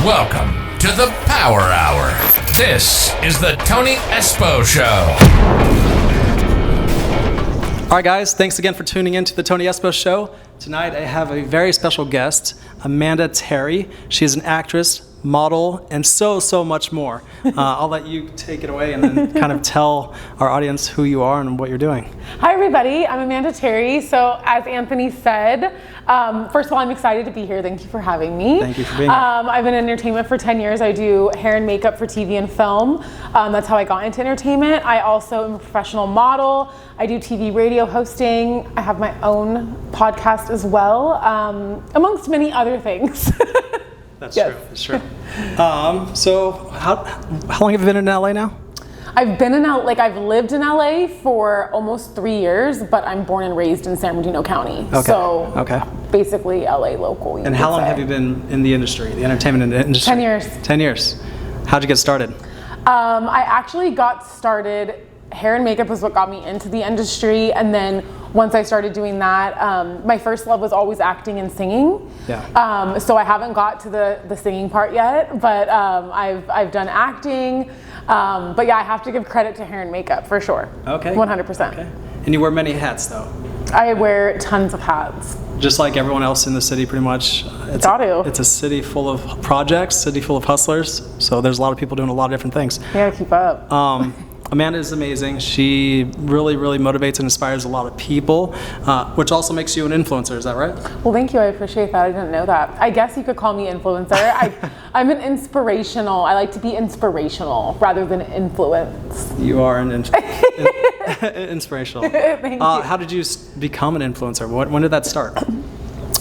Welcome to the Power Hour. This is the Tony Espo Show. All right, guys, thanks again for tuning in to the Tony Espo Show. Tonight I have a very special guest, Amanda Terry. She is an actress, model, and so much more. I'll let you take it away and then kind of tell our audience who you are and what you're doing. Hi, everybody. I'm Amanda Terry. So as Anthony said, first of all, I'm excited to be here. Thank you for having me. Thank you for being here. I've been in entertainment for 10 years. I do hair and makeup for TV and film. That's how I got into entertainment. I also am a professional model. I do TV, radio hosting. I have my own podcast as well, amongst many other things. That's true. That's true. So how long have you been in LA now? I've been in I've lived in LA for almost 3 years, but I'm born and raised in San Bernardino County. Okay. So basically LA local. And how long have you been in the industry, the entertainment industry? 10 years. 10 years. How'd you get started? I actually got started, hair and makeup was what got me into the industry, and then once I started doing that, my first love was always acting and singing. Yeah. So I haven't got to the singing part yet, but I've done acting. But yeah, I have to give credit to hair and makeup for sure. Okay. 100%. Okay. And you wear many hats though. I wear tons of hats. Just like everyone else in the city, pretty much. It's a city full of projects, city full of hustlers. So there's a lot of people doing a lot of different things. You gotta keep up. Amanda is amazing. She really motivates and inspires a lot of people, which also makes you an influencer. Is that right? Well, thank you. I appreciate that. I didn't know that. I guess you could call me influencer. I'm an inspirational. I like to be inspirational rather than influence. You are an inspirational. Thank you. How did you become an influencer? When did that start?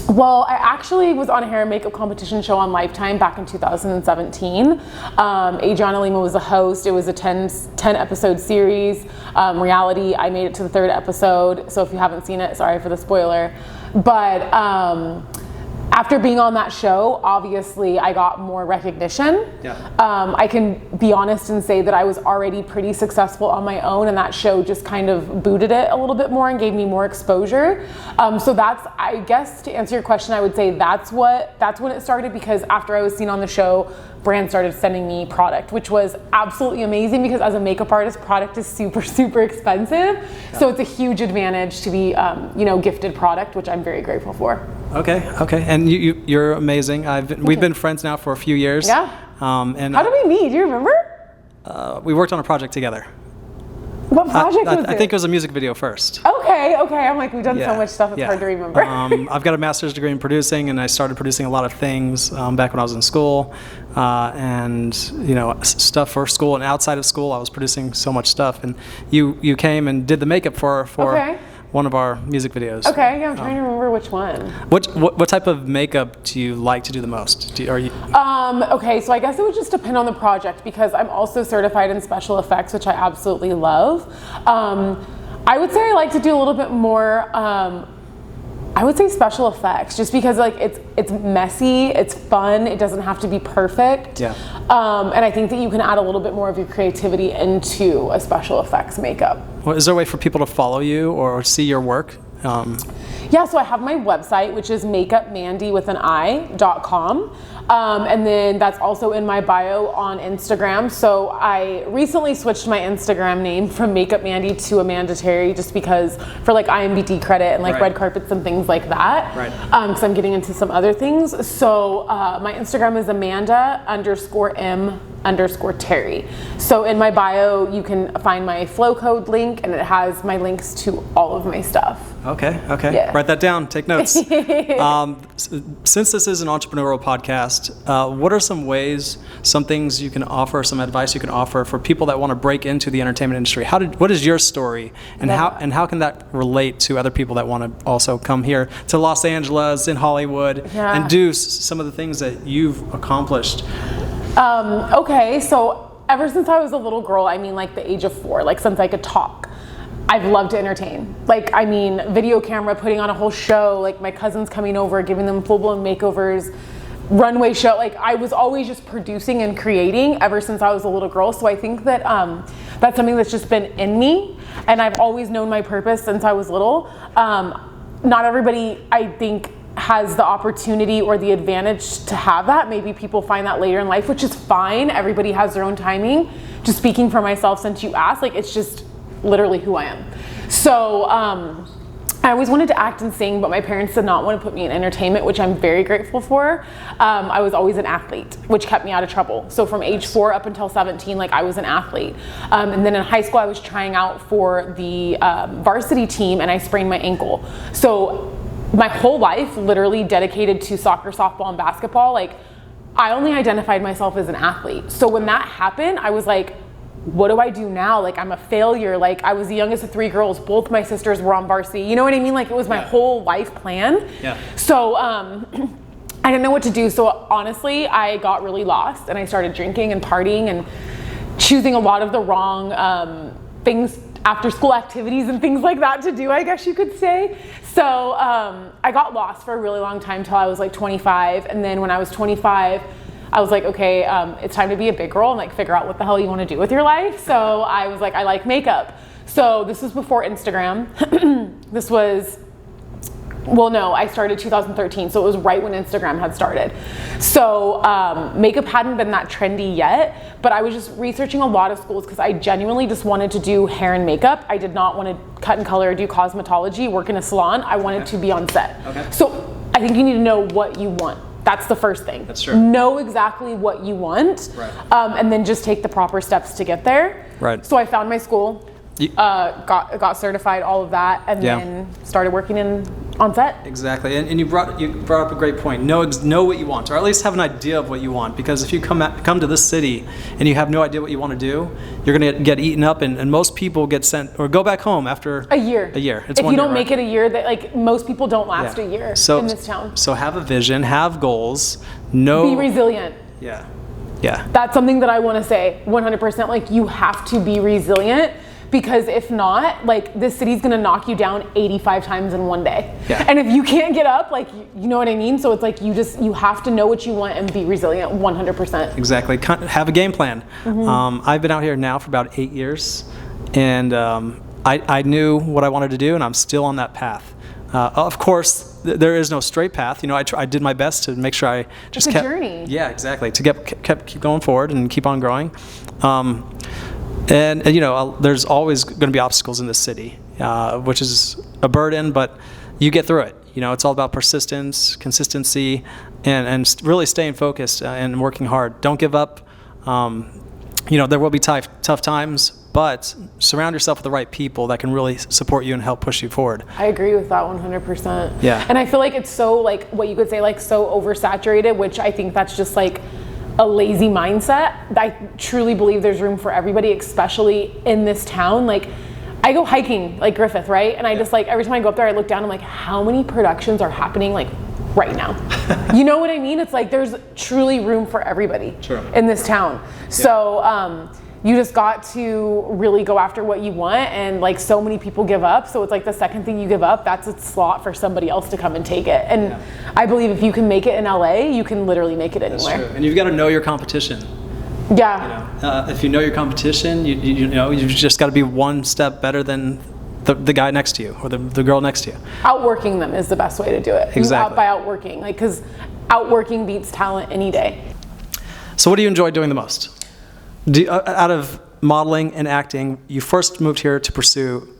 Well, I actually was on a hair and makeup competition show on Lifetime back in 2017. Adriana Lima was the host. It was a 10 episode series, reality. I made it to the 3rd episode, so if you haven't seen it, sorry for the spoiler. But after being on that show, obviously I got more recognition. Yeah. I can be honest and say that I was already pretty successful on my own, and that show just kind of booted it a little bit more and gave me more exposure. So that's, I guess, to answer your question, I would say that's when it started, because after I was seen on the show, brands started sending me product, which was absolutely amazing, because as a makeup artist, product is super expensive. Yeah. So it's a huge advantage to be, gifted product, which I'm very grateful for. Okay. And you're amazing. We've been friends now for a few years. Yeah. And how did we meet? Do you remember? We worked on a project together. What project was it? I think it was a music video first. Okay. I'm like, we've done so much stuff, it's hard to remember. I've got a master's degree in producing, and I started producing a lot of things back when I was in school. And stuff for school and outside of school, I was producing so much stuff. And you came and did the makeup for one of our music videos. Okay, yeah, I'm trying to remember which one. What type of makeup do you like to do the most? Okay, so I guess it would just depend on the project, because I'm also certified in special effects, which I absolutely love. I would say I like to do a little bit more, I would say special effects, just because it's messy, it's fun, it doesn't have to be perfect. Yeah. And I think that you can add a little bit more of your creativity into a special effects makeup. Well, is there a way for people to follow you or see your work? Yeah, so I have my website, which is makeupmandy.com. And then that's also in my bio on Instagram. So I recently switched my Instagram name from Makeup Mandy to Amanda Terry, just because for IMBD credit and red carpets and things like that. Right. Because I'm getting into some other things. So my Instagram is Amanda_M_Terry. So in my bio, you can find my flow code link, and it has my links to all of my stuff. Okay. Yeah. Write that down. Take notes. Since this is an entrepreneurial podcast, what are some things you can offer, some advice you can offer for people that want to break into the entertainment industry? What is your story, and how can that relate to other people that want to also come here to Los Angeles, in Hollywood, and do some of the things that you've accomplished? Okay, so ever since I was a little girl, the age of 4, since I could talk, I've loved to entertain. Video camera, putting on a whole show, my cousins coming over, giving them full-blown makeovers, runway show. I was always just producing and creating ever since I was a little girl. So I think that that's something that's just been in me, and I've always known my purpose since I was little. Not everybody, I think, has the opportunity or the advantage to have that. Maybe people find that later in life, which is fine. Everybody has their own timing. Just speaking for myself, since you asked, like, it's just literally who I am. So I always wanted to act and sing, but my parents did not want to put me in entertainment, which I'm very grateful for. I was always an athlete, which kept me out of trouble. So from age 4 up until 17, like, I was an athlete. And then in high school, I was trying out for the varsity team, and I sprained my ankle. So my whole life literally dedicated to soccer, softball, and basketball. Like, I only identified myself as an athlete. So when that happened, I was like, what do I do now? Like, I'm a failure. Like, I was the youngest of 3 girls. Both my sisters were on varsity. You know what I mean? Like, it was my whole life plan. Yeah. So I didn't know what to do. So honestly, I got really lost, and I started drinking and partying and choosing a lot of the wrong things, after school activities and things like that to do, I guess you could say. So I got lost for a really long time till I was like 25. And then when I was 25, I was like, okay, it's time to be a big girl and like figure out what the hell you want to do with your life. So I was like, I like makeup. So this was before Instagram. This was, well, no, I started 2013. So it was right when Instagram had started. So makeup hadn't been that trendy yet, but I was just researching a lot of schools because I genuinely just wanted to do hair and makeup. I did not want to cut and color, do cosmetology, work in a salon. I wanted to be on set. Okay. So I think you need to know what you want. That's the first thing. That's true. Know exactly what you want, right. And then just take the proper steps to get there. Right. So I found my school, got certified, all of that, and then started working on set. Exactly, and you brought up a great point. Know what you want, or at least have an idea of what you want. Because if you come to this city and you have no idea what you want to do, you're going to get eaten up, and most people get sent or go back home after a year. It's if you don't make it a year, that like most people don't last a year in this town. So have a vision, have goals, be resilient. Yeah. That's something that I want to say 100%. Like, you have to be resilient. Because if not, like, this city's gonna knock you down 85 times in one day. Yeah. And if you can't get up, like, you know what I mean? So it's like, you have to know what you want and be resilient 100%. Exactly, have a game plan. Mm-hmm. I've been out here now for about 8 years, and I knew what I wanted to do, and I'm still on that path. Of course, there is no straight path. You know, I did my best to make sure I just kept... It's a journey. Yeah, exactly, to keep going forward and keep on growing. And you know, there's always going to be obstacles in this city, which is a burden, but you get through it. You know, it's all about persistence, consistency, and really staying focused and working hard. Don't give up. You know, there will be tough times, but surround yourself with the right people that can really support you and help push you forward. I agree with that 100%. Yeah. And I feel like it's so, like, what you could say, like, so oversaturated, which I think that's just like a lazy mindset. I truly believe there's room for everybody, especially in this town. Like, I go hiking, like Griffith, right? And I just, like, every time I go up there, I look down, I'm like, how many productions are happening, like, right now? You know what I mean? It's like, there's truly room for everybody in this town. Yeah. So you just got to really go after what you want, and like, so many people give up. So it's like, the second thing you give up, that's a slot for somebody else to come and take it. And I believe if you can make it in LA, you can literally make it anywhere. That's true. And you've got to know your competition. Yeah. You know, if you know your competition, you know, you've just got to be one step better than the guy next to you or the girl next to you. Outworking them is the best way to do it. Exactly. By outworking, like, because outworking beats talent any day. So what do you enjoy doing the most? Out of modeling and acting, you first moved here to pursue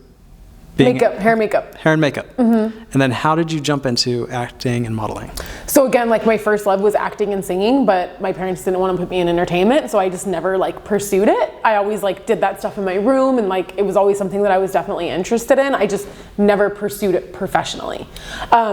hair and makeup. Hair and makeup. Mm-hmm. And then how did you jump into acting and modeling? So again, like, my first love was acting and singing, but my parents didn't want to put me in entertainment, so I just never, like, pursued it. I always, like, did that stuff in my room, and, like, it was always something that I was definitely interested in. I just never pursued it professionally.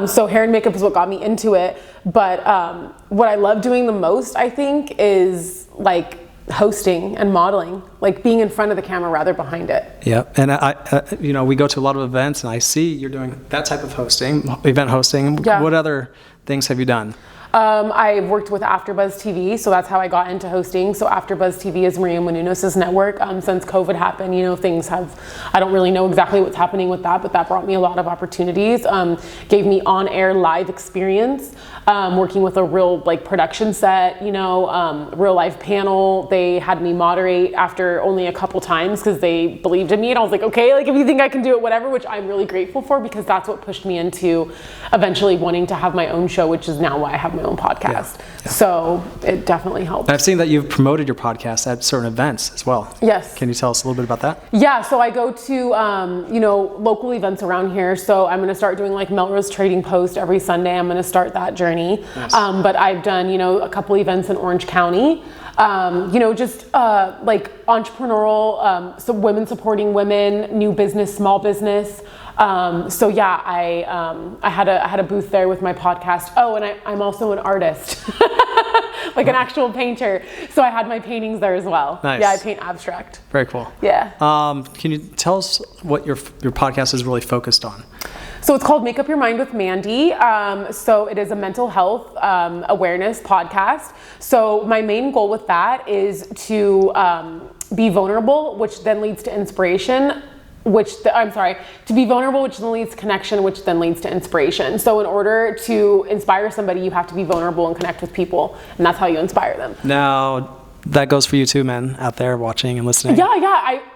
So hair and makeup is what got me into it. But what I love doing the most, I think, is, like, hosting and modeling, like being in front of the camera rather behind it. Yeah, and I you know, we go to a lot of events, and I see you're doing that type of hosting, event hosting. Yeah. What other things have you done? I've worked with AfterBuzz TV, so that's how I got into hosting. So AfterBuzz TV is Maria Menounos' network. Since COVID happened, I don't really know exactly what's happening with that, but that brought me a lot of opportunities. Gave me on-air live experience, working with a real production set, real live panel. They had me moderate after only a couple times because they believed in me, and I was like, okay, if you think I can do it, whatever, which I'm really grateful for, because that's what pushed me into eventually wanting to have my own show, which is now why I have my own podcast. Yeah. So it definitely helped. I've seen that you've promoted your podcast at certain events as well. Yes. Can you tell us a little bit about that? Yeah, so I go to local events around here. So I'm going to start doing Melrose Trading Post every Sunday. I'm going to start that journey. Nice. But I've done a couple events in Orange County. Entrepreneurial, so women supporting women, new business, small business. I had a booth there with my podcast. Oh, and I'm also an artist, an actual painter. So I had my paintings there as well. Nice. Yeah, I paint abstract. Very cool. Yeah. Can you tell us what your podcast is really focused on? So it's called Make Up Your Mind with Mandy. So it is a mental health awareness podcast. So my main goal with that is to be vulnerable, which then leads to inspiration. To be vulnerable, which then leads to connection, which then leads to inspiration. So in order to inspire somebody, you have to be vulnerable and connect with people, and that's how you inspire them. Now, that goes for you too, men out there watching and listening. Yeah.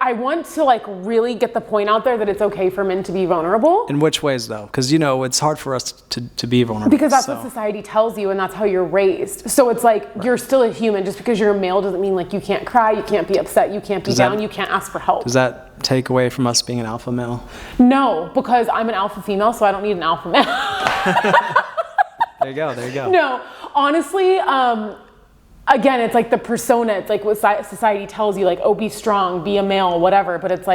I want to really get the point out there that it's okay for men to be vulnerable. In which ways though? Because it's hard for us to be vulnerable. Because that's what society tells you, and that's how you're raised. So it's You're still a human. Just because you're a male doesn't mean you can't cry, you can't be upset, you can't be down, you can't ask for help. Does that take away from us being an alpha male? No, because I'm an alpha female, so I don't need an alpha male. There you go. No, honestly, again, it's the persona. It's what society tells you, be strong, be a male, whatever. But it's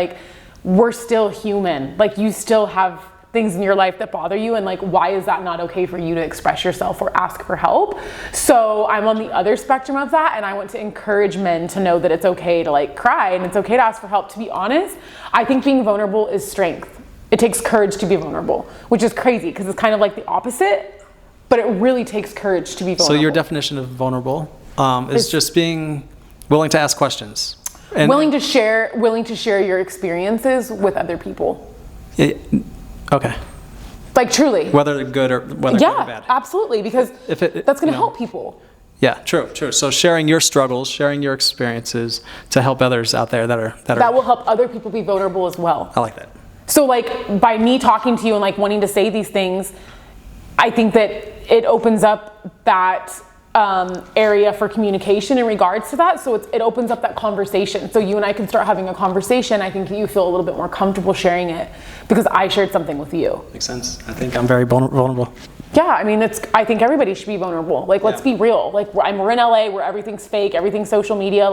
we're still human. You still have things in your life that bother you, and why is that not okay for you to express yourself or ask for help? So I'm on the other spectrum of that, and I want to encourage men to know that it's okay to cry, and it's okay to ask for help. To be honest, I think being vulnerable is strength. It takes courage to be vulnerable, which is crazy because it's kind of the opposite, but it really takes courage to be vulnerable. So your definition of vulnerable is just being willing to ask questions. And willing to share your experiences with other people. Okay. Truly. Whether they're good or whether they're good or bad. Absolutely, because that's going to help people. Yeah, true. So sharing your struggles, sharing your experiences to help others out there that will help other people be vulnerable as well. I like that. So by me talking to you and wanting to say these things, I think that it opens up that area for communication in regards to that. So it opens up that conversation. So you and I can start having a conversation. I think you feel a little bit more comfortable sharing it because I shared something with you. Makes sense. I think I'm very vulnerable. Yeah, I think everybody should be vulnerable. Let's be real. We're in LA where everything's fake, everything's social media.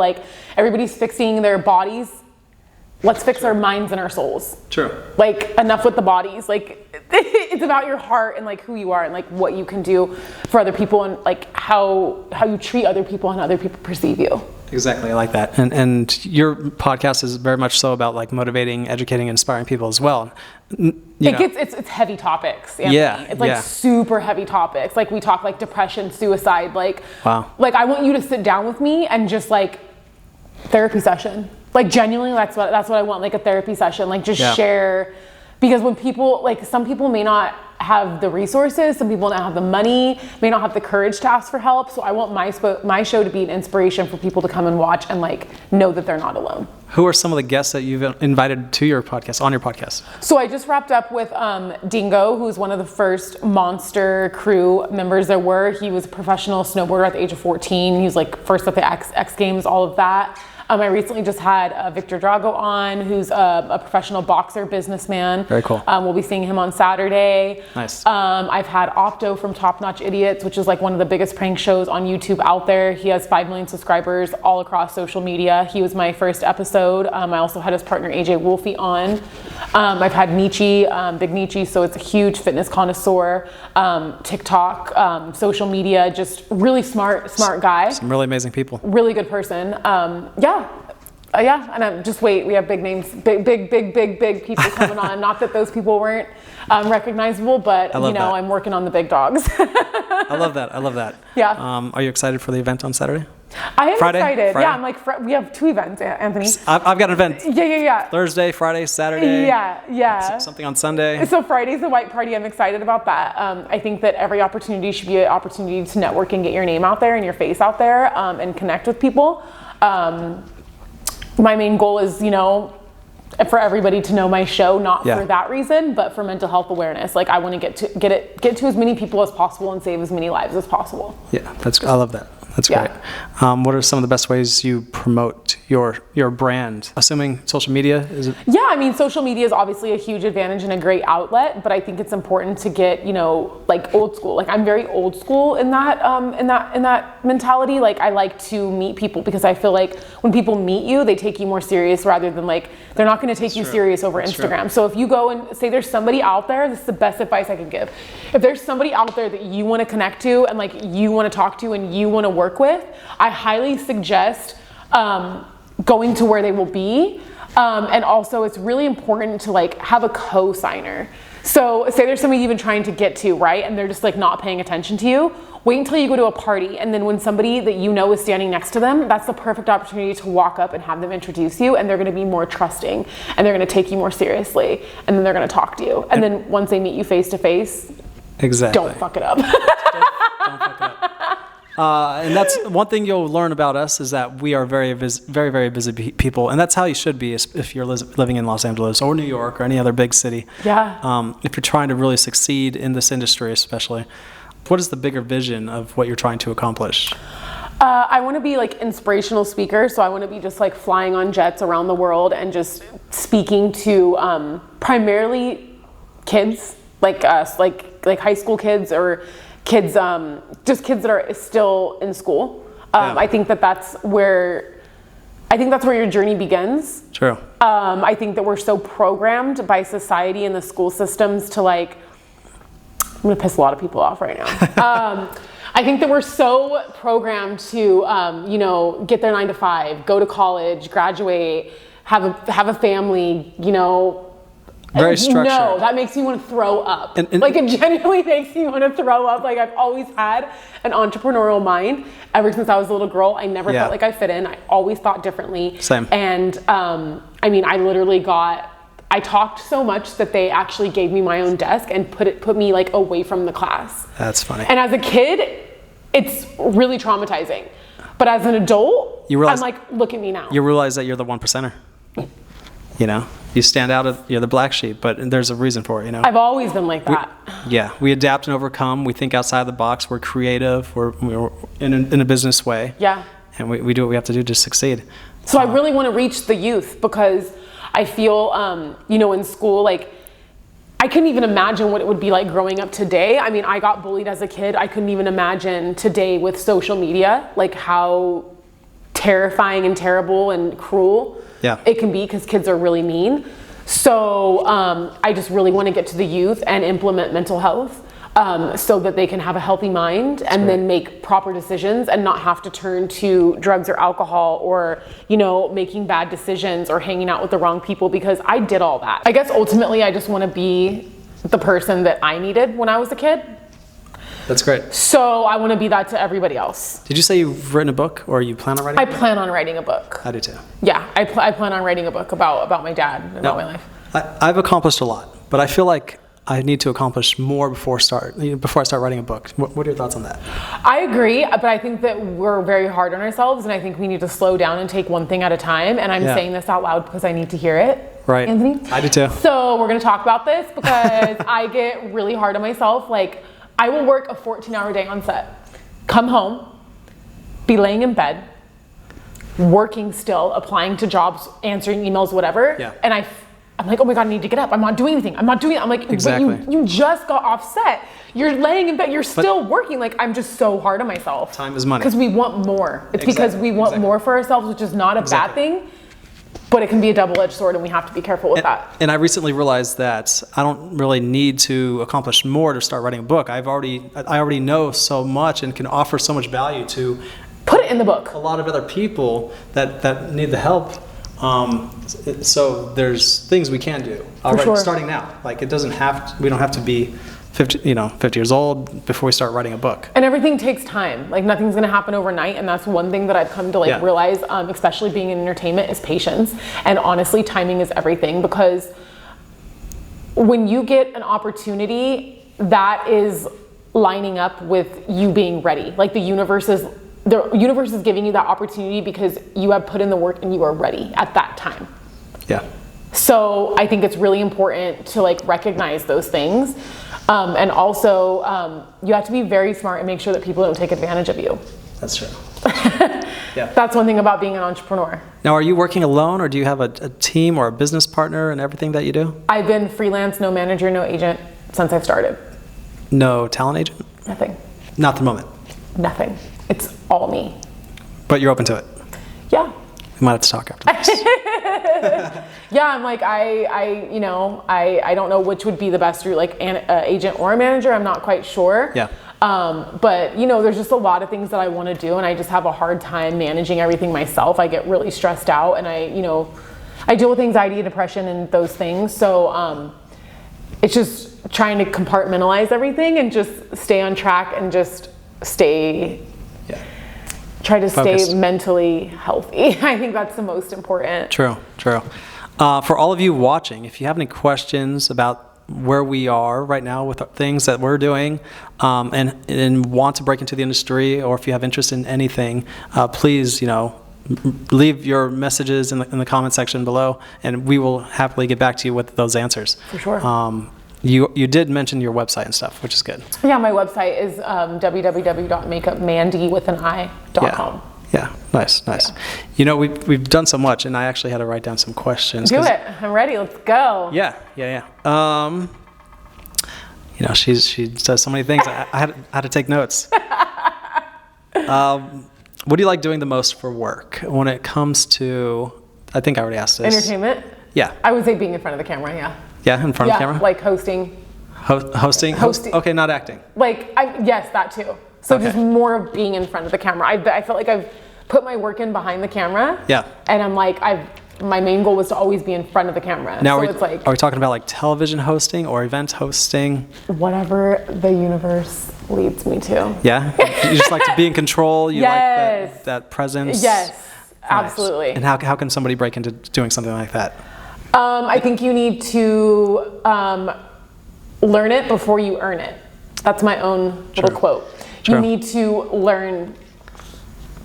Everybody's fixing their bodies. Let's fix our minds and our souls. True. Enough with the bodies. It's about your heart and who you are and what you can do for other people and how you treat other people and how other people perceive you. Exactly, I like that. And your podcast is very much so about motivating, educating, inspiring people as well. It's heavy topics. Anthony. Yeah. It's super heavy topics. We talk depression, suicide. Wow. I want you to sit down with me and just therapy session. Genuinely, that's what I want. A therapy session. Share. Because when people, some people may not have the resources, some people don't have the money, may not have the courage to ask for help. So I want my show to be an inspiration for people to come and watch and know that they're not alone. Who are some of the guests that you've invited to your podcast, on your podcast? So I just wrapped up with Dingo, who's one of the first Monster crew members there were. He was a professional snowboarder at the age of 14. He was first at the X Games, all of that. I recently just had Victor Drago on, who's a professional boxer, businessman. Very cool. We'll be seeing him on Saturday. Nice. I've had Opto from Top Notch Idiots, which is one of the biggest prank shows on YouTube out there. He has 5 million subscribers all across social media. He was my first episode. I also had his partner AJ Wolfie on. I've had Nietzsche, Big Nietzsche, so it's a huge fitness connoisseur. TikTok, social media, just really smart guy. Some really amazing people. Really good person. And I'm just wait. We have big names, big people coming on. Not that those people weren't recognizable, but I'm working on the big dogs. I love that. I love that. Yeah. Are you excited for the event on Saturday? I am Friday? excited. Friday? Yeah, I'm like, we have 2 events, Anthony. I've got an event. Yeah. Thursday, Friday, Saturday. Yeah. Something on Sunday. So Friday's the white party. I'm excited about that. I think that every opportunity should be an opportunity to network and get your name out there and your face out there, and connect with people. My main goal is, for everybody to know my show, not for that reason, but for mental health awareness. Like, I want to get to as many people as possible and save as many lives as possible. Yeah, I love that. That's great. What are some of the best ways you promote your brand? Assuming social media is it? Yeah, I mean, social media is obviously a huge advantage and a great outlet, but I think it's important to get, like old school. Like, I'm very old school in that mentality. Like, I like to meet people because I feel like when people meet you, they take you more serious rather than like, they're not going to take you serious over Instagram. True. So if you go and say there's somebody out there, this is the best advice I can give. If there's somebody out there that you want to connect to and like you want to talk to and you want to work with, I highly suggest going to where they will be. And also it's really important to like have a co-signer. So say there's somebody you've been trying to get to, right? And they're just like not paying attention to you. Wait until you go to a party. And then when somebody that you know is standing next to them, that's the perfect opportunity to walk up and have them introduce you. And they're going to be more trusting and they're going to take you more seriously. And then they're going to talk to you. And then once they meet you face to face, don't fuck it up. Don't fuck it up. And that's one thing you'll learn about us is that we are very, very busy people, and that's how you should be if you're living in Los Angeles or New York or any other big city. Yeah. If you're trying to really succeed in this industry, especially, what is the bigger vision of what you're trying to accomplish? I want to be like inspirational speaker, so I want to be just like flying on jets around the world and just speaking to primarily kids like us, like high school kids or kids, just kids that are still in school. I think that's where your journey begins. True. I think that we're so programmed by society and the school systems to like, I'm gonna piss a lot of people off right now. I think that we're so programmed to, get their 9 to 5, go to college, graduate, have a family, Very structured. No, that makes me want to throw up. And like, it genuinely makes me want to throw up. Like, I've always had an entrepreneurial mind. Ever since I was a little girl, I never felt like I fit in. I always thought differently. Same. And, I talked so much that they actually gave me my own desk and put me like away from the class. That's funny. And as a kid, it's really traumatizing. But as an adult, I'm like, look at me now. You realize that you're the 1%er. You stand out, you're the black sheep, but there's a reason for it, I've always been like that. We adapt and overcome. We think outside the box. We're creative. We're in a business way. Yeah. And we do what we have to do to succeed. So I really want to reach the youth because I feel, in school, like, I couldn't even imagine what it would be like growing up today. I mean, I got bullied as a kid. I couldn't even imagine today with social media, like how terrifying and terrible and cruel it can be because kids are really mean. So I just really want to get to the youth and implement mental health so that they can have a healthy mind and then make proper decisions and not have to turn to drugs or alcohol or, making bad decisions or hanging out with the wrong people, because I did all that. I guess ultimately I just want to be the person that I needed when I was a kid. That's great. So I want to be that to everybody else. Did you say you've written a book, or you plan on writing a book? I plan on writing a book. I do too. Yeah, I plan on writing a book about my dad and about my life. I've accomplished a lot, but I feel like I need to accomplish more before I start writing a book. What are your thoughts on that? I agree, but I think that we're very hard on ourselves, and I think we need to slow down and take one thing at a time. And I'm saying this out loud because I need to hear it. Right. Anthony? I do too. So we're going to talk about this because I get really hard on myself. Like, I will work a 14-hour day on set, come home, be laying in bed, working still, applying to jobs, answering emails, whatever. Yeah. And I'm like, oh my God, I need to get up. I'm not doing anything. I'm like, exactly. But you just got off set. You're laying in bed. You're still working. Like, I'm just so hard on myself. Time is money. Because we want more. It's because we want more for ourselves, which is not a bad thing. But it can be a double-edged sword, and we have to be careful with that. And I recently realized that I don't really need to accomplish more to start writing a book. I already know so much and can offer so much value to put it in the book. A lot of other people that need the help. So there's things we can do already starting now. Like, we don't have to be 50 years old before we start writing a book. And everything takes time. Like nothing's gonna happen overnight, and that's one thing that I've come to realize, especially being in entertainment, is patience. And honestly, timing is everything, because when you get an opportunity, that is lining up with you being ready. Like the universe is giving you that opportunity because you have put in the work and you are ready at that time. Yeah. So I think it's really important to like recognize those things. And also, you have to be very smart and make sure that people don't take advantage of you. That's true. Yeah. That's one thing about being an entrepreneur. Now, are you working alone, or do you have a team or a business partner in everything that you do? I've been freelance, no manager, no agent since I've started. No talent agent? Nothing. Not at the moment. Nothing. It's all me. But you're open to it? Yeah. We might have to talk after this. Yeah, I'm like, I don't know which would be the best route, like an agent or a manager. I'm not quite sure. Yeah. But there's just a lot of things that I want to do, and I just have a hard time managing everything myself. I get really stressed out, and I deal with anxiety and depression and those things. So it's just trying to compartmentalize everything and just stay on track and just try to Focused. stay mentally healthy. I think that's the most important. True. For all of you watching, if you have any questions about where we are right now with things that we're doing, and want to break into the industry, or if you have interest in anything, please, leave your messages in the comment section below, and we will happily get back to you with those answers. For sure. You did mention your website and stuff, which is good. Yeah, my website is www.makeupmandy.com. Yeah, nice. Yeah. We've done so much, and I actually had to write down some questions. Do it. I'm ready. Let's go. Yeah. She does so many things. I had to take notes. What do you like doing the most for work when it comes to? I think I already asked this. Entertainment? Yeah. I would say being in front of the camera. Yeah. Yeah, in front of the camera. Like hosting. Hosting. Okay, not acting. Yes, that too. So Okay. just more of being in front of the camera. I felt like I've put my work in behind the camera. Yeah. And I'm like, my main goal was to always be in front of the camera. Now, so are we talking about like television hosting or event hosting? Whatever the universe leads me to. Yeah? You just like to be in control? You Yes. like that presence? Yes, Nice. absolutely. And how can somebody break into doing something like that? I think you need to learn it before you earn it. That's my own little quote. True. You need to learn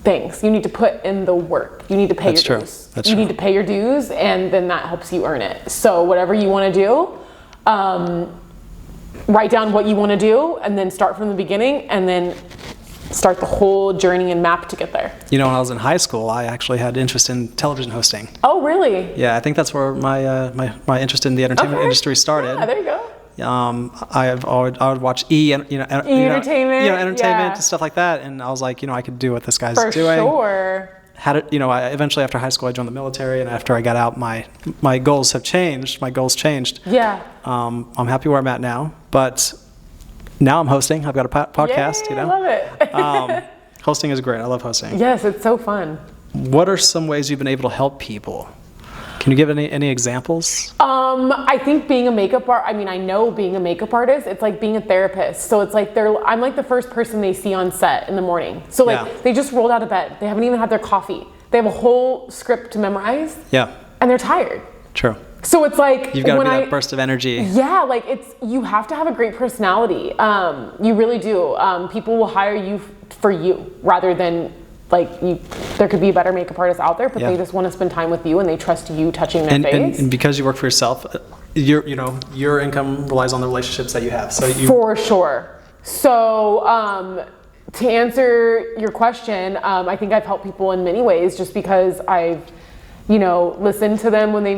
things. You need to put in the work. You need to pay your dues. You need to pay your dues, and then that helps you earn it. So whatever you want to do, write down what you want to do, and then start from the beginning, and then start the whole journey and map to get there. When I was in high school, I actually had interest in television hosting. Oh, really? Yeah, I think that's where my interest in the entertainment industry started. Yeah, there you go. I would watch entertainment, yeah. stuff like that, and I was like, I could do what this guy's For doing. sure. I eventually after high school I joined the military, and after I got out, my goals have changed. My goals changed. Yeah. I'm happy where I'm at now, but now I'm hosting. I've got a podcast. Yay, I love it. Hosting is great. I love hosting. Yes, it's so fun. What are some ways you've been able to help people? Can you give any examples? I think being a makeup I know being a makeup artist, it's like being a therapist. So it's like I'm like the first person they see on set in the morning. So they just rolled out of bed. They haven't even had their coffee. They have a whole script to memorize. Yeah. And they're tired. True. So it's like you've got to be that burst of energy. Yeah, like you have to have a great personality. You really do. People will hire you for you rather than there could be a better makeup artist out there, but they just want to spend time with you, and they trust you touching their face. And because you work for yourself, your income relies on the relationships that you have. For sure. So to answer your question, I think I've helped people in many ways, just because I've listened to them when they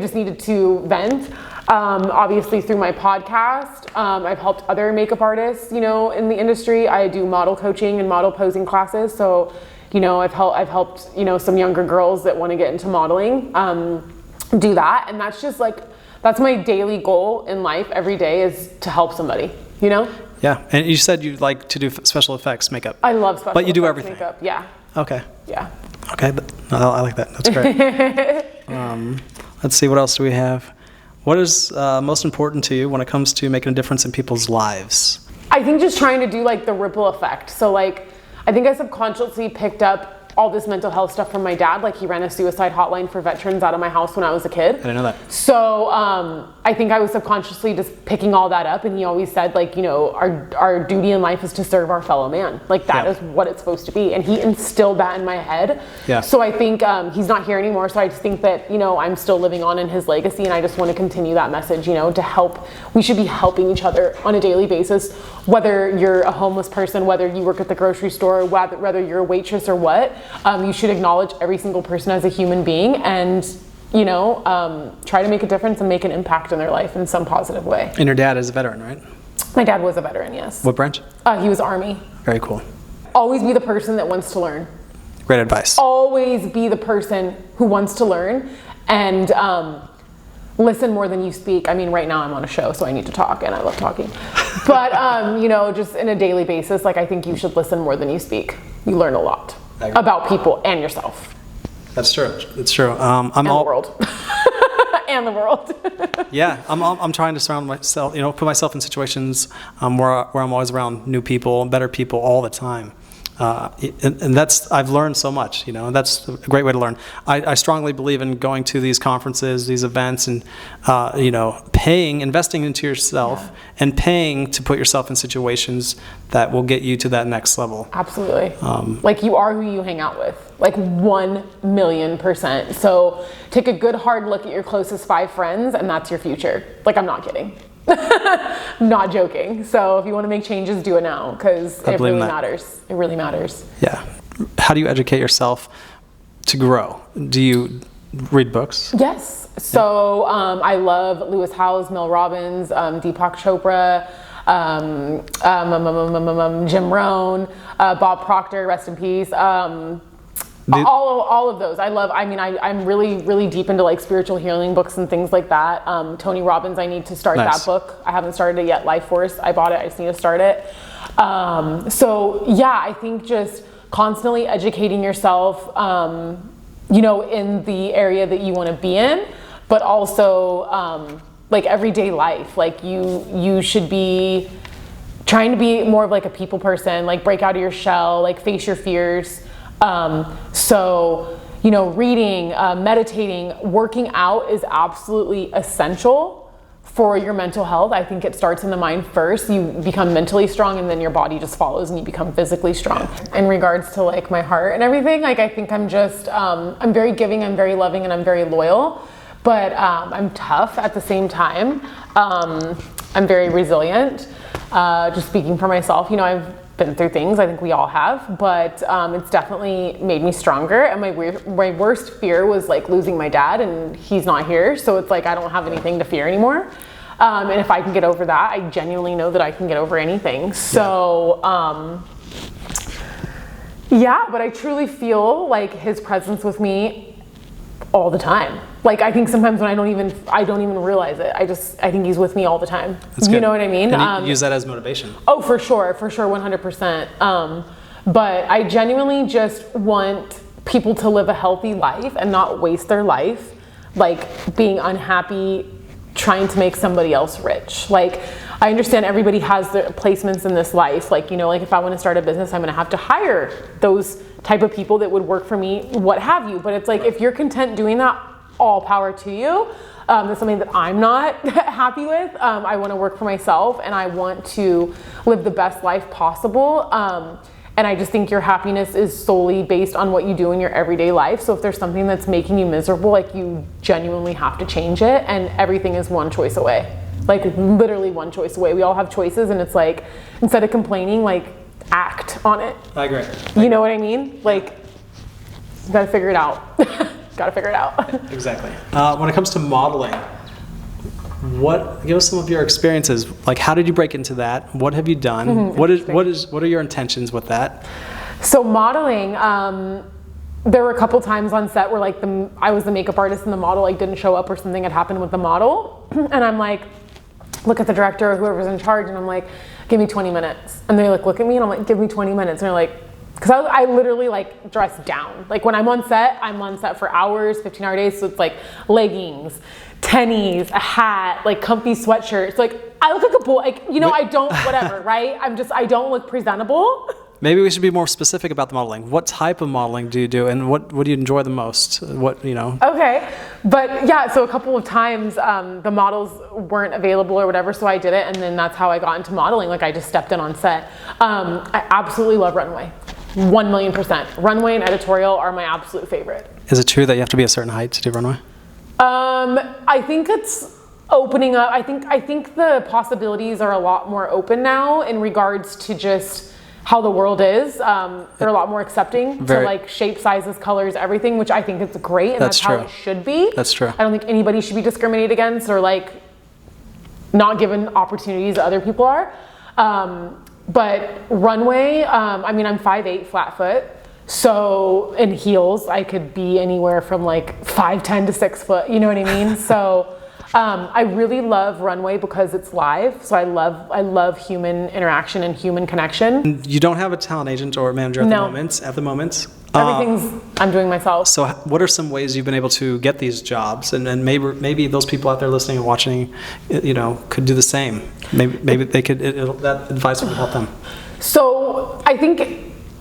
just needed to vent. Obviously through my podcast, I've helped other makeup artists, in the industry. I do model coaching and model posing classes. So, I've helped, some younger girls that want to get into modeling, do that. And that's just that's my daily goal in life every day, is to help somebody, Yeah. And you said you like to do special effects makeup. I love special effects But you do everything. Makeup. Yeah. Okay. Yeah. Okay. I like that. That's great. Let's see. What else do we have? What is most important to you when it comes to making a difference in people's lives? I think just trying to do like the ripple effect. So like, I think I subconsciously picked up all this mental health stuff from my dad. Like he ran a suicide hotline for veterans out of my house when I was a kid. I didn't know that. So I think I was subconsciously just picking all that up, and he always said like, you know, our duty in life is to serve our fellow man. Like that is what it's supposed to be. And he instilled that in my head. Yeah. So I think he's not here anymore. So I just think that, you know, I'm still living on in his legacy, and I just want to continue that message, you know, to help. We should be helping each other on a daily basis, whether you're a homeless person, whether you work at the grocery store, whether you're a waitress or what. You should acknowledge every single person as a human being, and you know, try to make a difference and make an impact in their life in some positive way. And your dad is a veteran, right? My dad was a veteran, yes. What branch? He was Army. Very cool. Always be the person that wants to learn. Great advice. Always be the person who wants to learn, and listen more than you speak. I mean, right now I'm on a show, so I need to talk, and I love talking. But you know, just in a daily basis, like I think you should listen more than you speak. You learn a lot about people and yourself. That's true. It's true. And the world. And the world. Yeah, I'm trying to surround myself, you know, put myself in situations where I'm always around new people, better people all the time. And that's, I've learned so much, you know, and that's a great way to learn. I strongly believe in going to these conferences, these events, and, you know, investing into yourself and paying to put yourself in situations that will get you to that next level. Absolutely. Like you are who you hang out with, like 1,000,000%. So take a good hard look at your closest 5 friends, and that's your future. Like, I'm not kidding. Not joking. So if you want to make changes, do it now, because it really matters. It really matters. Yeah. How do you educate yourself to grow? Do you read books? Yes. So I love Lewis Howes, Mel Robbins, Deepak Chopra, Jim Rohn, Bob Proctor, rest in peace. All of those. I'm really deep into like spiritual healing books and things like that. Tony Robbins, I need to start that book. I haven't started it yet. Life Force, I bought it. I just need to start it. So yeah, I think just constantly educating yourself, you know, in the area that you want to be in, but also like everyday life. Like you should be trying to be more of like a people person, like break out of your shell, like face your fears. So, you know, reading, meditating, working out is absolutely essential for your mental health. I think it starts in the mind first. You become mentally strong, and then your body just follows, and you become physically strong. In regards to like my heart and everything, like I think I'm just, I'm very giving, I'm very loving, and I'm very loyal, but I'm tough at the same time. I'm very resilient. Just speaking for myself, you know, I've been through things, I think we all have, but it's definitely made me stronger. And my worst fear was like losing my dad, and he's not here, so it's like I don't have anything to fear anymore. And if I can get over that, I genuinely know that I can get over anything. So yeah, but I truly feel like his presence with me all the time. Like I think sometimes when I don't even realize it. I think he's with me all the time. You know what I mean? And use that as motivation. Oh, for sure, 100%. But I genuinely just want people to live a healthy life and not waste their life like being unhappy trying to make somebody else rich. Like I understand everybody has their placements in this life. Like, you know, like if I want to start a business, I'm going to have to hire those type of people that would work for me, what have you. But it's like, if you're content doing that, all power to you. That's something that I'm not happy with. I want to work for myself, and I want to live the best life possible. And I just think your happiness is solely based on what you do in your everyday life. So if there's something that's making you miserable, like you genuinely have to change it, and everything is one choice away. Like literally one choice away. We all have choices, and it's like, instead of complaining, like act on it. I agree. You know what I mean? Like, you gotta figure it out. Gotta figure it out. Exactly. When it comes to modeling, give us some of your experiences. Like, how did you break into that? What have you done? Mm-hmm. What are your intentions with that? So modeling, there were a couple times on set where like I was the makeup artist and the model like didn't show up, or something had happened with the model, and I'm like, look at the director or whoever's in charge, and I'm like, give me 20 minutes. And they like look at me, and I'm like, give me 20 minutes. And they're like, Because I literally like dress down. Like when I'm on set for hours, 15-hour days. So it's like leggings, tennies, a hat, like comfy sweatshirts. Like I look like a bull. Like, you know, I don't, whatever, right? I don't look presentable. Maybe we should be more specific about the modeling. What type of modeling do you do, and what do you enjoy the most? What, you know? Okay, but yeah, so a couple of times the models weren't available or whatever, so I did it, and then that's how I got into modeling. Like I just stepped in on set. I absolutely love runway, 1,000,000%. Runway and editorial are my absolute favorite. Is it true that you have to be a certain height to do runway? I think it's opening up. I think the possibilities are a lot more open now in regards to just how the world is. They're a lot more accepting to like shape, sizes, colors, everything, which I think is great, and that's how it should be. That's true. I don't think anybody should be discriminated against or like not given opportunities that other people are. But runway, I mean, I'm 5'8", flat foot. So in heels, I could be anywhere from like 5'10" to 6 foot, you know what I mean? So I really love runway because it's live. So I love human interaction and human connection. You don't have a talent agent or a manager at the moment. Everything's I'm doing myself. So what are some ways you've been able to get these jobs? And maybe those people out there listening and watching, you know, could do the same. Maybe they could, that advice would help them. So I think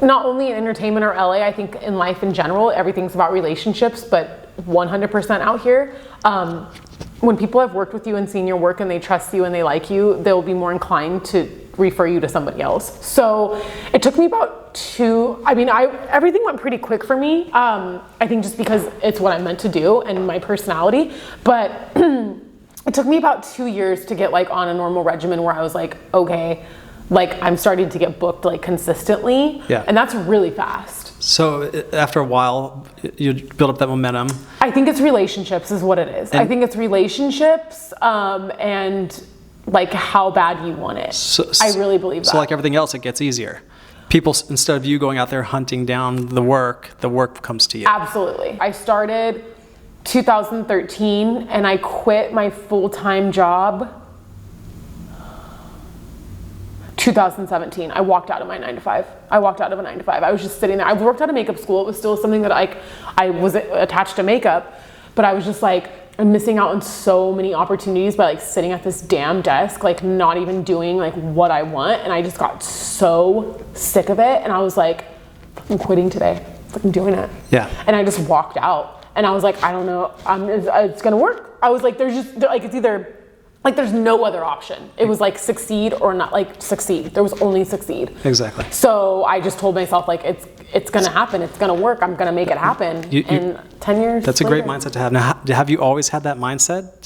not only in entertainment or LA, I think in life in general, everything's about relationships, but 100% out here. When people have worked with you and seen your work and they trust you and they like you, they'll be more inclined to refer you to somebody else. So it took me about everything went pretty quick for me. I think just because it's what I'm meant to do and my personality, but it took me about 2 years to get like on a normal regimen where I was like, okay, like I'm starting to get booked like consistently. Yeah. And that's really fast. So after a while, you build up that momentum. I think it's relationships is what it is. I think it's relationships and like how bad you want it. I really believe that. So like everything else, it gets easier. People, instead of you going out there hunting down the work comes to you. Absolutely. I started 2013 and I quit my full-time job 2017. I walked out of my 9-to-5. I walked out of a 9-to-5. I was just sitting there. I worked out of makeup school. It was still something that I was attached to makeup, but I was just like, I'm missing out on so many opportunities by like sitting at this damn desk, like not even doing like what I want. And I just got so sick of it. And I was like, I'm quitting today. I'm doing it. Yeah. And I just walked out and I was like, I don't know, it's gonna work. I was like, it's either, like there's no other option. It was like succeed or not, like succeed. There was only succeed. Exactly. So I just told myself like it's gonna happen. It's gonna work. I'm gonna make it happen. And 10 years. That's later. a great mindset to have. Now, have you always had that mindset?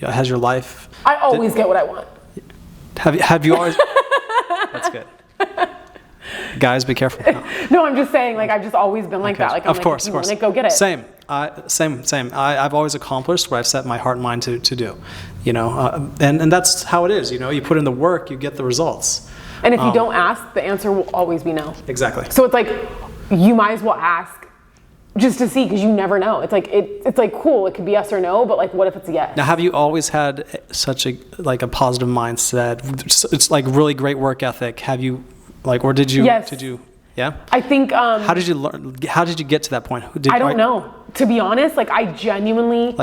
Has your life? I always get what I want. Have you always? That's good. Guys, be careful. No, I'm just saying, like I've just always been like that. Like I'm of course. Go get it. Same. I've always accomplished what I've set my heart and mind to do. You know, and that's how it is. You know, you put in the work, you get the results. And if you don't ask, the answer will always be no. Exactly. So it's like you might as well ask just to see, because you never know. It's like cool. It could be yes or no, but like, what if it's a yes? Now, have you always had such a positive mindset? It's like really great work ethic. Have you or did you? Yes. Did you? Yeah. I think. How did you learn? How did you get to that point? I don't know. To be honest, like I genuinely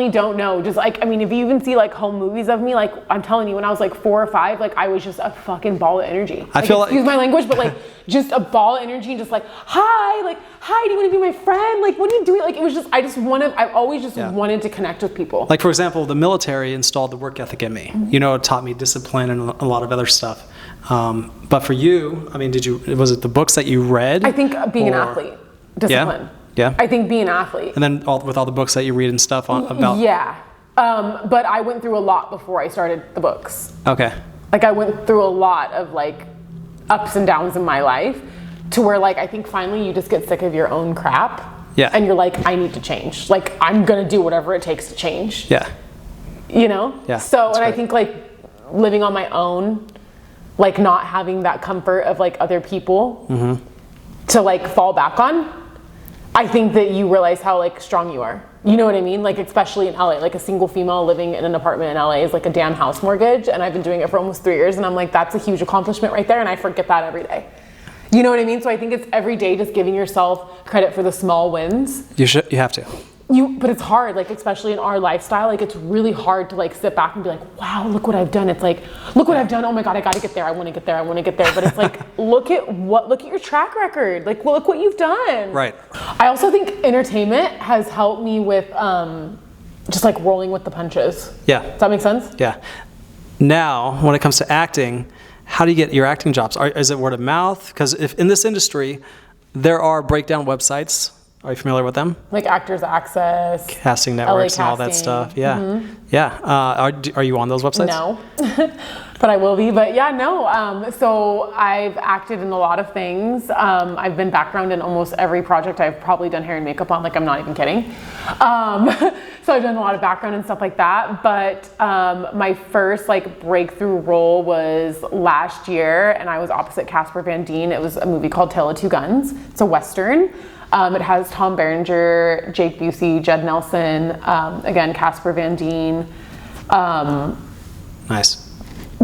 don't know. Just like, I mean, if you even see like home movies of me, like I'm telling you, when I was like 4 or 5, like I was just a fucking ball of energy. I feel excuse my language, but like just a ball of energy and just like, hi, do you want to be my friend? Like, what are you doing? Like, it was just, I've always just wanted to connect with people. Like, for example, the military installed the work ethic in me. You know, it taught me discipline and a lot of other stuff. But for you, I mean, was it the books that you read? I think being an athlete, discipline. Yeah. I think being an athlete. And then with all the books that you read and stuff about. Yeah. But I went through a lot before I started the books. Okay. Like I went through a lot of like ups and downs in my life to where like I think finally you just get sick of your own crap. Yeah. And you're like, I need to change. Like I'm gonna do whatever it takes to change. Yeah. You know? Yeah. So and I think like living on my own, like not having that comfort of like other people to like fall back on. I think that you realize how like strong you are. You know what I mean? Like especially in LA, like a single female living in an apartment in LA is like a damn house mortgage, and I've been doing it for almost 3 years, and I'm like, that's a huge accomplishment right there, and I forget that every day. You know what I mean? So I think it's every day just giving yourself credit for the small wins. You have to. But it's hard, like, especially in our lifestyle, like, it's really hard to like sit back and be like, wow, look what I've done. It's like, look what I've done. Oh my God, I got to get there. I want to get there. I want to get there. But it's like, look at your track record. Like, well, look what you've done. Right. I also think entertainment has helped me with just like rolling with the punches. Yeah. Does that make sense? Yeah. Now, when it comes to acting, how do you get your acting jobs? Is it word of mouth? Because if in this industry, there are breakdown websites. Are you familiar with them? Like Actors Access, casting networks, LA and all that Casting. stuff. Yeah, yeah. Are you on those websites? No, but I will be. But yeah, no. So I've acted in a lot of things. I've been background in almost every project I've probably done hair and makeup on. Like, I'm not even kidding. So I've done a lot of background and stuff like that. But my first like breakthrough role was last year, and I was opposite Casper Van Dien. It was a movie called Tale of Two Guns. It's a Western. It has Tom Berenger, Jake Busey, Jed Nelson, again, Casper Van Dien. Nice.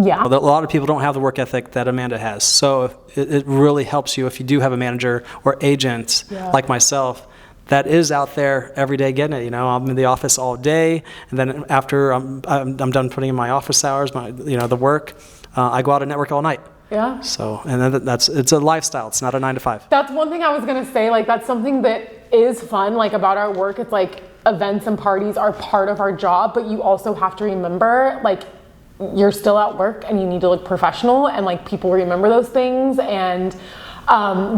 Yeah. A lot of people don't have the work ethic that Amanda has. So it really helps you if you do have a manager or agent like myself that is out there every day getting it. You know, I'm in the office all day, and then after I'm done putting in my office hours, the work, I go out and network all night. Yeah. So, and then it's a lifestyle. It's not a 9 to 5. That's one thing I was gonna say. Like, that's something that is fun. Like, about our work, it's like events and parties are part of our job, but you also have to remember, like, you're still at work and you need to look professional, and like people remember those things, and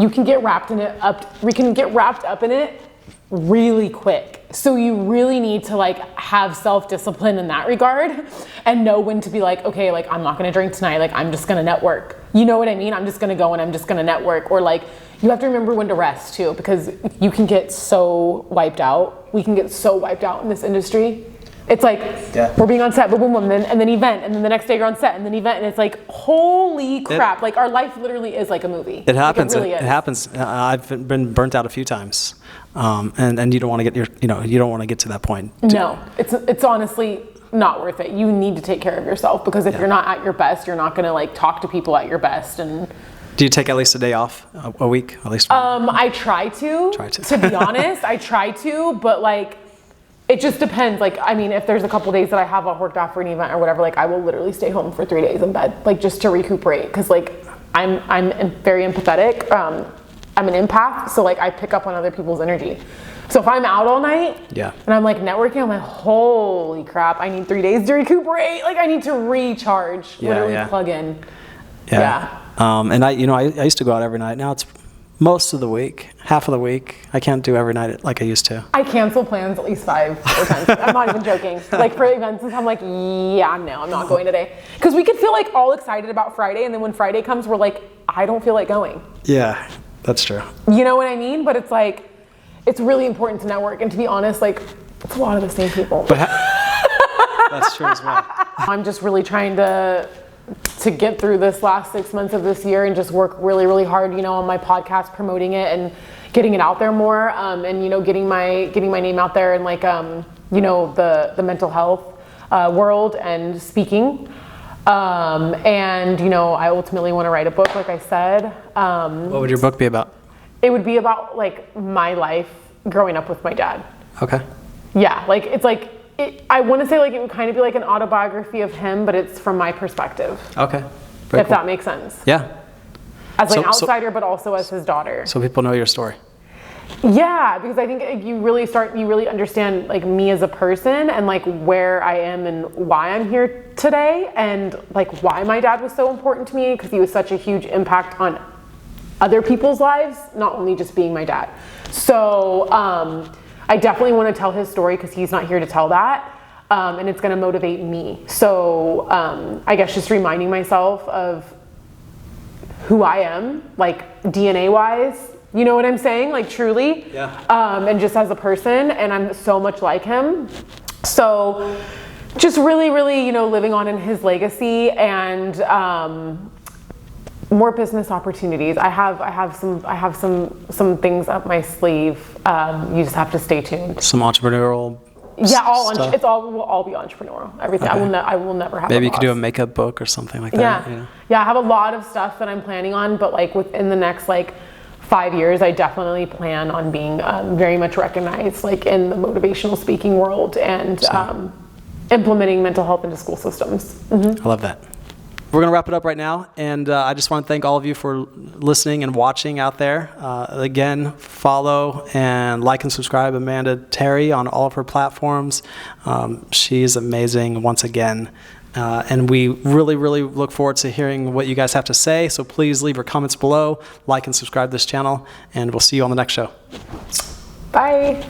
you can get wrapped up in it really quick. So you really need to like have self-discipline in that regard and know when to be like, okay, like, I'm not gonna drink tonight, like, I'm just gonna network. You know what I mean? I'm just gonna go and I'm just gonna network. Or like, you have to remember when to rest too, because you can get so wiped out. We can get so wiped out in this industry. It's like, we're being on set, boom, boom, boom, and then event, and then the next day you're on set, and then event, and it's like, holy crap. Like, our life literally is like a movie. It happens. Like, it really is. It happens. I've been burnt out a few times. And you don't want to get you don't want to get to that point. No, it's honestly not worth it. You need to take care of yourself, because if you're not at your best, you're not going to like talk to people at your best. And do you take at least a day off a week, at least? I try to. To be honest, I try to, but like, it just depends. Like, I mean, if there's a couple days that I have off worked out for an event or whatever, like, I will literally stay home for 3 days in bed, like, just to recuperate. Because like, I'm very empathetic. I'm an empath, so like, I pick up on other people's energy. So if I'm out all night and I'm like networking, I'm like, holy crap, I need 3 days to recuperate. Like, I need to recharge, literally plug in. And I used to go out every night. Now it's most of the week, half of the week. I can't do every night like I used to. I cancel plans at least 5 or 10 times. I'm not even joking. Like, for events, I'm like, yeah, no, I'm not going today. Because we could feel like all excited about Friday, and then when Friday comes, we're like, I don't feel like going. Yeah, that's true. You know what I mean? But it's like, it's really important to network. And to be honest, like, it's a lot of the same people. But that's true as well. I'm just really trying to get through this last 6 months of this year and just work really, really hard, on my podcast, promoting it and getting it out there more, and getting my name out there in like the mental health world and speaking, and I ultimately want to write a book, like I said. What would your book be about? It would be about like my life growing up with my dad. Okay. Yeah, like, it's like, I want to say like it would kind of be like an autobiography of him, but it's from my perspective. Okay. If that makes sense. Yeah. As like an outsider, but also as his daughter. So people know your story. Yeah, because I think you really understand like me as a person, and like where I am and why I'm here today, and like why my dad was so important to me, because he was such a huge impact on other people's lives, not only just being my dad. So I definitely want to tell his story, because he's not here to tell that, and it's going to motivate me. So I guess just reminding myself of who I am, like DNA wise, you know what I'm saying? Like, truly. Yeah. And just as a person, and I'm so much like him. So just really, really, living on in his legacy, and more business opportunities. I have some things up my sleeve. You just have to stay tuned. Some entrepreneurial Yeah, stuff? it's all will all be entrepreneurial. Everything. Okay. I will never have. Maybe a you could do a boss. makeup book or something like Yeah, that. You know? yeah. I have a lot of stuff that I'm planning on, but like within the next like 5 years, I definitely plan on being very much recognized like in the motivational speaking world and implementing mental health into school systems. I love that. We're going to wrap it up right now, and I just want to thank all of you for listening and watching out there. Again, follow and like and subscribe Amanda Terry on all of her platforms. She's amazing once again. And we really, really look forward to hearing what you guys have to say. So please leave your comments below, like and subscribe this channel, and we'll see you on the next show. Bye.